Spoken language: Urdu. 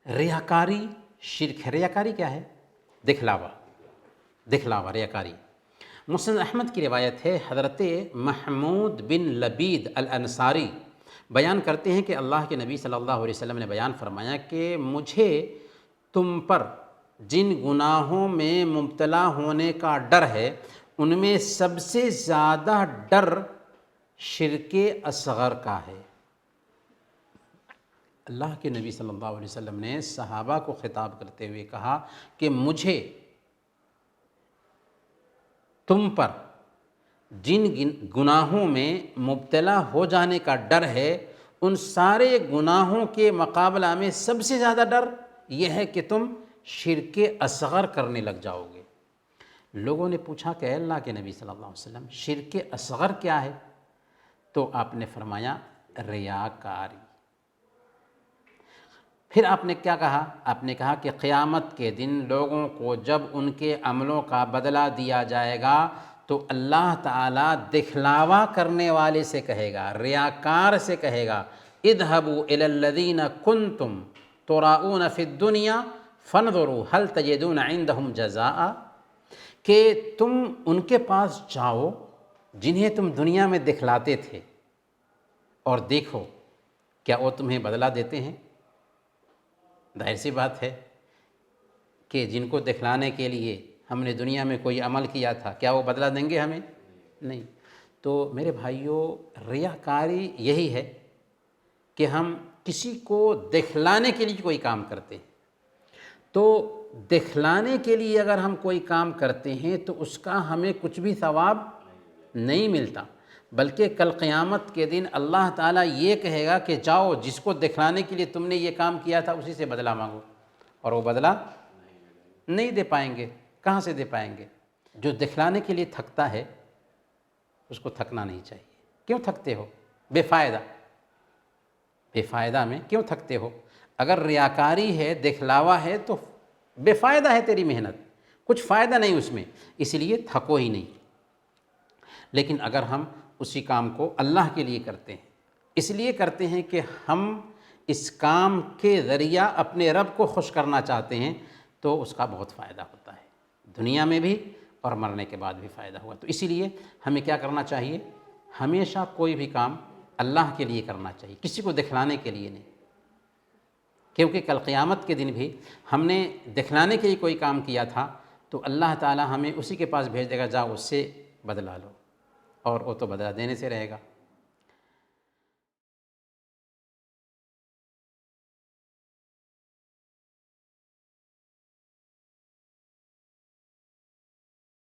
ریاکاری شرک ہے۔ ریاکاری کیا ہے؟ دکھلاوا ریاکاری۔ مسند احمد کی روایت ہے، حضرت محمود بن لبید الانصاری بیان کرتے ہیں کہ اللہ کے نبی صلی اللہ علیہ وسلم نے بیان فرمایا کہ مجھے تم پر جن گناہوں میں مبتلا ہونے کا ڈر ہے ان میں سب سے زیادہ ڈر شرک اصغر کا ہے۔ اللہ کے نبی صلی اللہ علیہ وسلم نے صحابہ کو خطاب کرتے ہوئے کہا کہ مجھے تم پر جن گناہوں میں مبتلا ہو جانے کا ڈر ہے ان سارے گناہوں کے مقابلہ میں سب سے زیادہ ڈر یہ ہے کہ تم شرک اصغر کرنے لگ جاؤ گے۔ لوگوں نے پوچھا کہ اے اللہ کے نبی صلی اللہ علیہ وسلم شرک اصغر کیا ہے؟ تو آپ نے فرمایا ریاکاری۔ پھر آپ نے کیا کہا؟ آپ نے کہا کہ قیامت کے دن لوگوں کو جب ان کے عملوں کا بدلہ دیا جائے گا تو اللہ تعالیٰ دکھلاوا کرنے والے سے کہے گا، ریاکار سے کہے گا، اذهبوا الى الذين كنتم تراؤون في الدنيا فانظروا هل تجدون عندهم جزاء، کہ تم ان کے پاس جاؤ جنہیں تم دنیا میں دکھلاتے تھے اور دیکھو کیا وہ تمہیں بدلہ دیتے ہیں۔ ظاہر سی بات ہے کہ جن کو دکھلانے کے لیے ہم نے دنیا میں کوئی عمل کیا تھا کیا وہ بدلہ دیں گے ہمیں؟ نہیں۔ تو میرے بھائیوں، ریاکاری یہی ہے کہ ہم کسی کو دکھلانے کے لیے کوئی کام کرتے ہیں، تو دکھلانے کے لیے اگر ہم کوئی کام کرتے ہیں تو اس کا ہمیں کچھ بھی ثواب نہیں ملتا، بلکہ کل قیامت کے دن اللہ تعالیٰ یہ کہے گا کہ جاؤ جس کو دکھلانے کے لیے تم نے یہ کام کیا تھا اسی سے بدلہ مانگو، اور وہ بدلہ نہیں دے پائیں گے۔ کہاں سے دے پائیں گے؟ جو دکھلانے کے لیے تھکتا ہے اس کو تھکنا نہیں چاہیے۔ کیوں تھکتے ہو؟ بے فائدہ میں کیوں تھکتے ہو؟ اگر ریاکاری ہے، دکھلاوا ہے تو بے فائدہ ہے تیری محنت، کچھ فائدہ نہیں اس میں، اس لیے تھکو ہی نہیں۔ لیکن اگر ہم اسی کام کو اللہ کے لیے کرتے ہیں، اس لیے کرتے ہیں کہ ہم اس کام کے ذریعہ اپنے رب کو خوش کرنا چاہتے ہیں، تو اس کا بہت فائدہ ہوتا ہے، دنیا میں بھی اور مرنے کے بعد بھی فائدہ ہوا۔ تو اسی لیے ہمیں کیا کرنا چاہیے؟ ہمیشہ کوئی بھی کام اللہ کے لیے کرنا چاہیے، کسی کو دکھلانے کے لیے نہیں، کیونکہ کل قیامت کے دن بھی ہم نے دکھلانے کے لیے کوئی کام کیا تھا تو اللہ تعالیٰ ہمیں اسی کے پاس بھیج دے گا، جاؤ اس سے بدلہ لو، اور وہ تو بدلہ دینے سے رہے گا۔